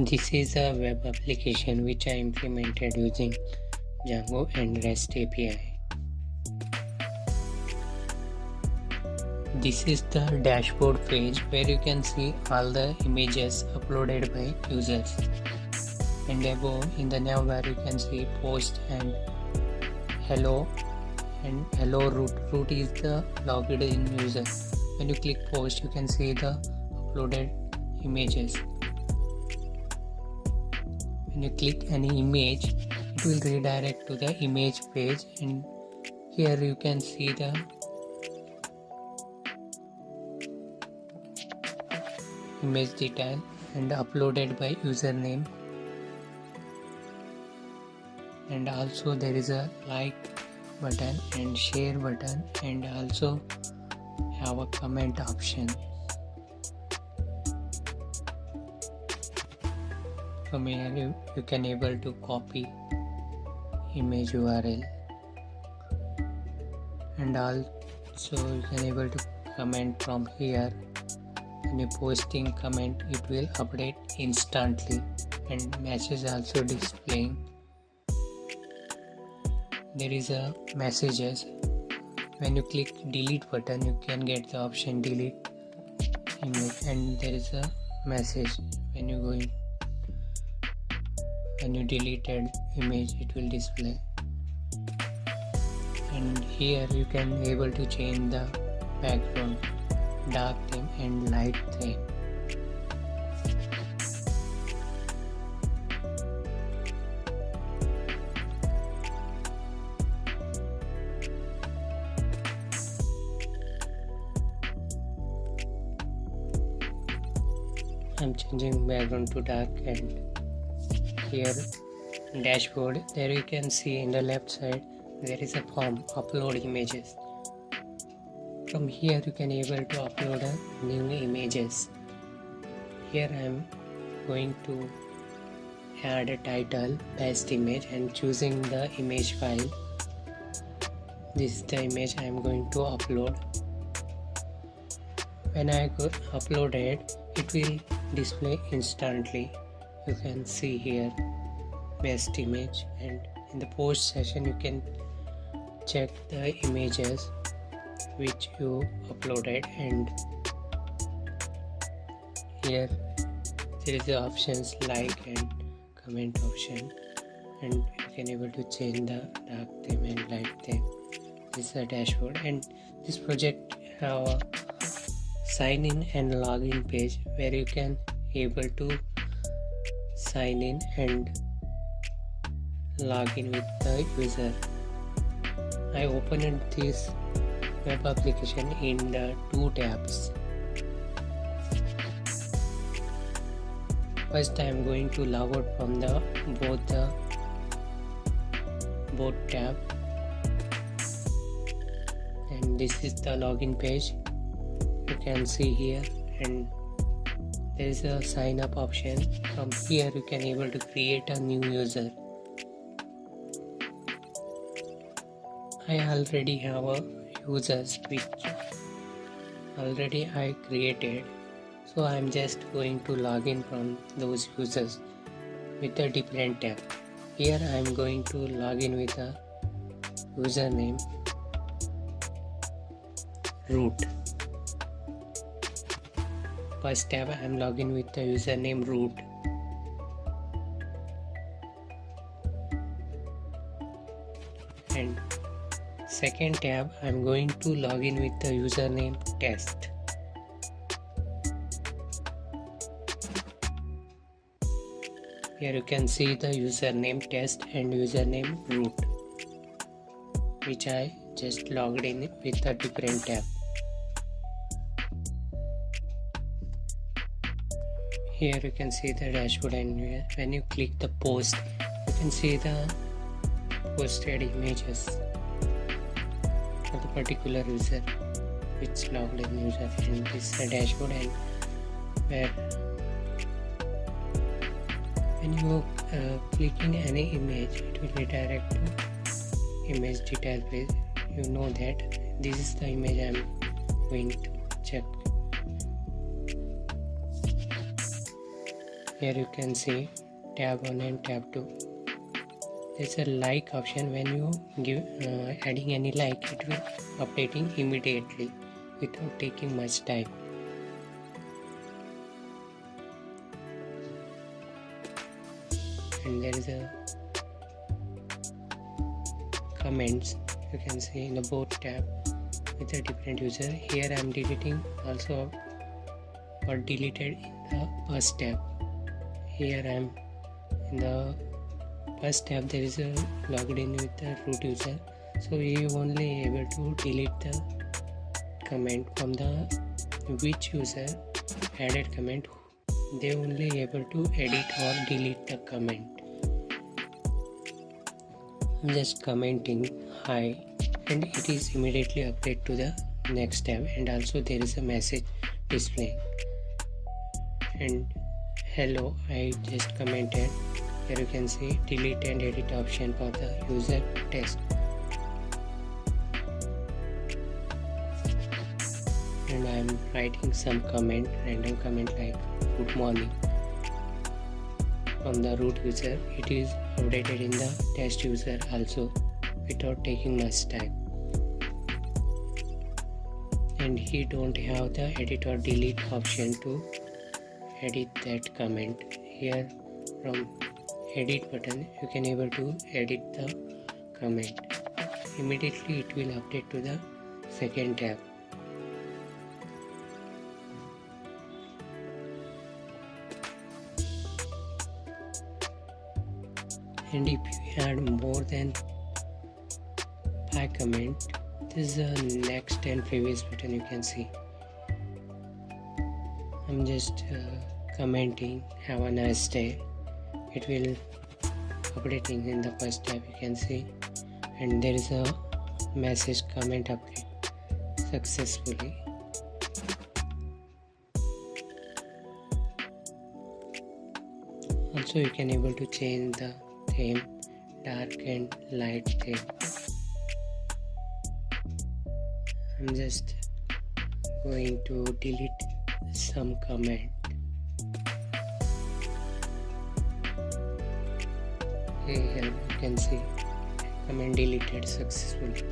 This is a web application which I implemented using Django and REST API. This is the dashboard page where you can see all the images uploaded by users. And above in the navbar you can see post and hello root. Root is the logged in user. When you click post you can see the uploaded images. When you click any image, it will redirect to the image page, and here you can see the image detail and uploaded by username, and also there is a like button and share button, and also have a comment option. From here you can able to copy image URL, and also you can able to comment from here. When you posting comment, it will update instantly, and message also displaying. There is a messages. When you click delete button you can get the option delete image, and there is a message when you deleted image it will display. And here you can able to change the background, dark theme and light theme. I'm changing background to dark, and here dashboard, there you can see in the left side there is a form upload images. From here you can able to upload a new images. Here I am going to add a title, best image, and choosing the image file. This is the image I am going to upload. When I upload it, it will display instantly. You can see here best image, and in the post session you can check the images which you uploaded, and here there is the options like and comment option, and you can able to change the dark theme and light theme. This is the dashboard, and this project have a sign in and login page where you can able to sign in and log in with the user. I opened this web application in the two tabs. First I am going to log out from the both tab, and this is the login page. You can see here, and there is a sign up option. From here you can able to create a new user. I already have a users which already I created, so I am just going to log in from those users with a different tab. Here I am going to log in with a username root. First tab I am logging with the username root, and second tab I am going to log in with the username test. Here you can see the username test and username root, which I just logged in with a different tab. Here you can see the dashboard, and when you click the post you can see the posted images for the particular user which logged in user, and this is the dashboard, and where when you click in any image it will redirect to image detail page. You know that this is the image I am going to check. Here you can see tab 1 and tab 2. There's a like option. When you give adding any like, it will updating immediately without taking much time. And there is a comments, you can see in the both tab with a different user. Here I am deleting also got deleted in the first tab. Here I am in the first tab, there is a logged in with the root user, so you only able to delete the comment from the which user added comment, they only able to edit or delete the comment. I'm just commenting hi and it is immediately update to the next tab, and also there is a message displaying and hello I just commented. Here you can see delete and edit option for the user test, and I am writing some comment, random comment like good morning from the root user. It is updated in the test user also without taking much time, and he don't have the edit or delete option to edit that comment. Here from edit button you can able to edit the comment. Immediately it will update to the second tab. And if you add more than 5 comment, this is the next and previous button you can see. I'm just commenting have a nice day. It will updating in the first tab you can see, and there is a message comment update successfully. Also you can able to change the theme, dark and light theme. I'm just going to delete some comment. Here you can see comment deleted successfully.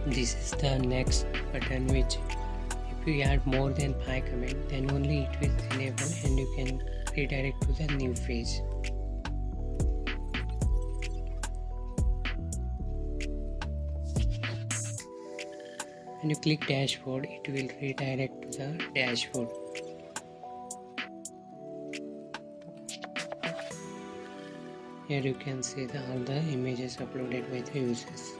This is the next button, which if you add more than 5 comment, then only it will enable and you can redirect to the new page. When you click dashboard, it will redirect to the dashboard. Here you can see all the images uploaded by the users.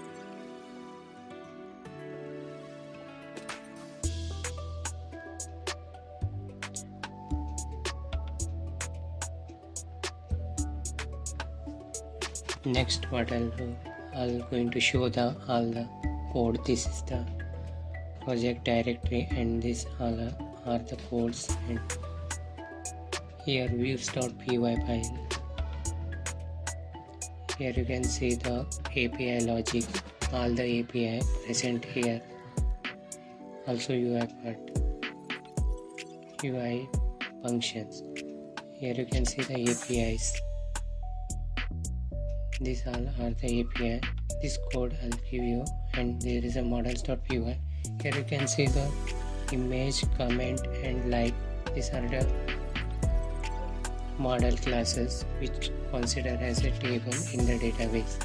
Next, what I'll going to show all the code. This is the project directory, and this all are the codes. And here views.py file. Here you can see the API logic, all the API present here. Also UI part, UI functions. Here you can see the APIs. These all are the API. This code I'll give you, and there is a models.py. Here you can see the image, comment and like. These are the model classes which consider as a table in the database.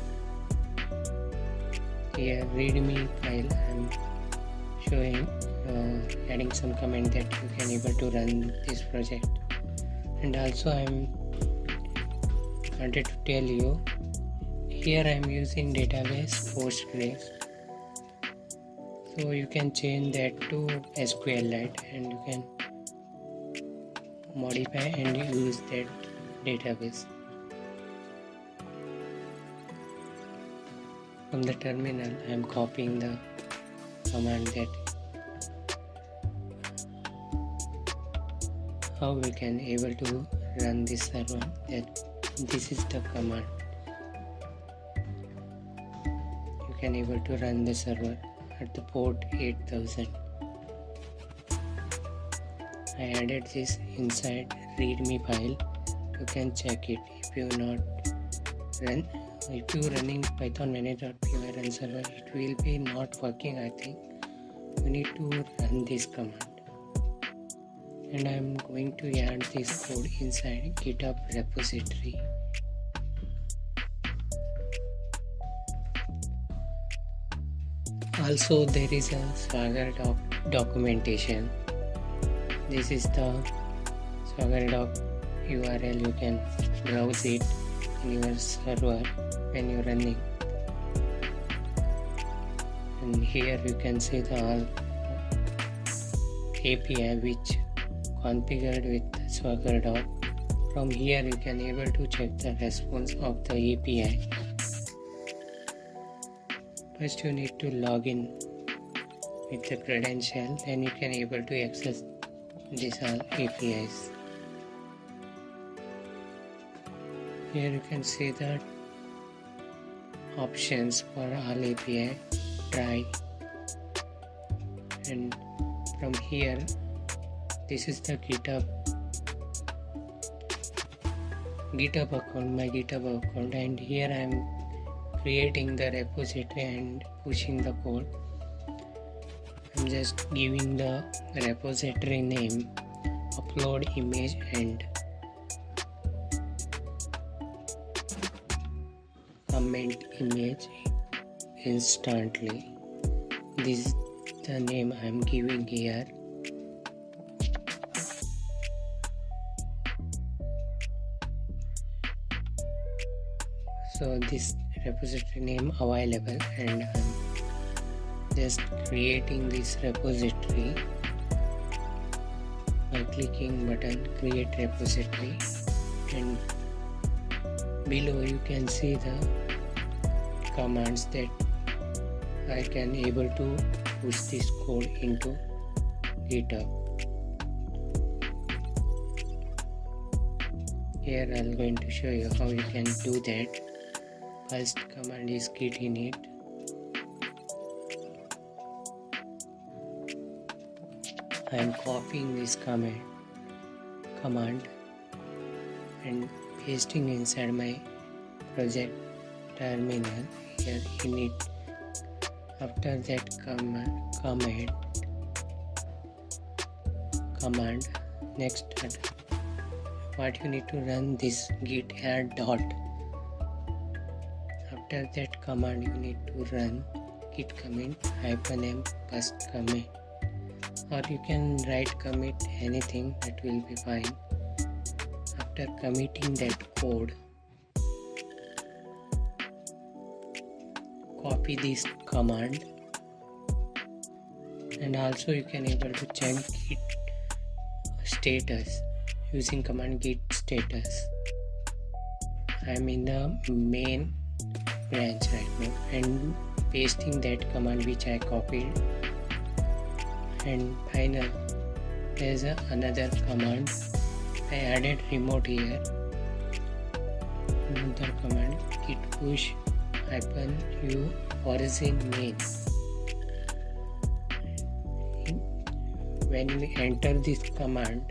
Here readme file I am showing adding some comment that you can able to run this project. And also I am wanted to tell you, here I am using database Postgres, so you can change that to SQLite and you can modify and use that database. From the terminal I am copying the command that how we can able to run this server. That this is the command. You can able to run the server at the port 8000. I added this inside readme file. You can check it. If you running python manage.py run server, it will be not working. I think you need to run this command, and I am going to add this code inside GitHub repository. Also, there is a Swagger documentation. This is the Swagger doc URL. You can browse it in your server when you're running. And here you can see the all API which configured with Swagger doc. From here you can able to check the response of the API. First you need to log in with the credential, then you can able to access these all APIs. Here you can see the options for all API, try, and from here this is the GitHub account, my GitHub account, and here I am creating the repository and pushing the code. I'm just giving the repository name, upload image, and comment image instantly. This is the name I'm giving here. So this repository name available, and I'm just creating this repository by clicking button create repository, and below you can see the commands that I can able to push this code into GitHub. Here I'm going to show you how you can do that. First command is git init. I am copying this command and pasting inside my project terminal. Here init. After that command, next what you need to run this git add dot. After that command you need to run git commit -m first commit, or you can write commit anything, that will be fine. After committing that code, copy this command, and also you can able to check git status using command git status. I am in the main branch right now and pasting that command which I copied. And final, there is another command. I added remote here. Another command git push -u origin main. When we enter this command,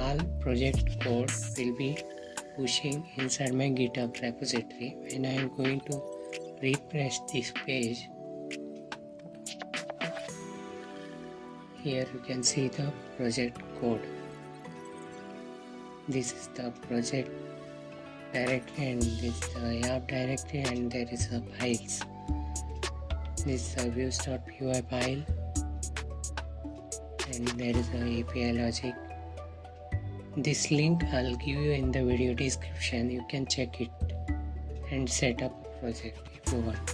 all project code will be pushing inside my GitHub repository. When I am going to refresh this page, here you can see the project code. This is the project directory, and this is the app directory, and there is a files. This is a views.py file, and there is a API logic. This link I'll give you in the video description. You can check it and set up a project if you want.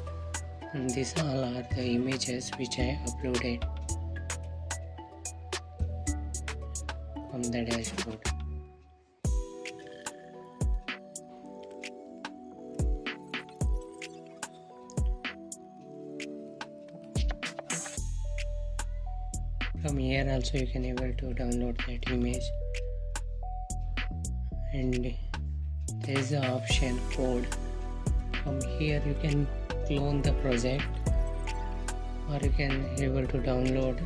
And these all are the images which I uploaded from the dashboard. From here also you can able to download that image, and there is an option code. From here you can clone the project, or you can able to download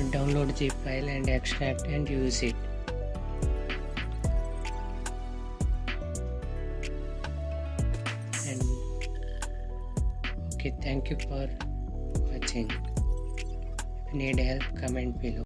download zip file and extract and use it. And okay, thank you for watching. If you need help, comment below.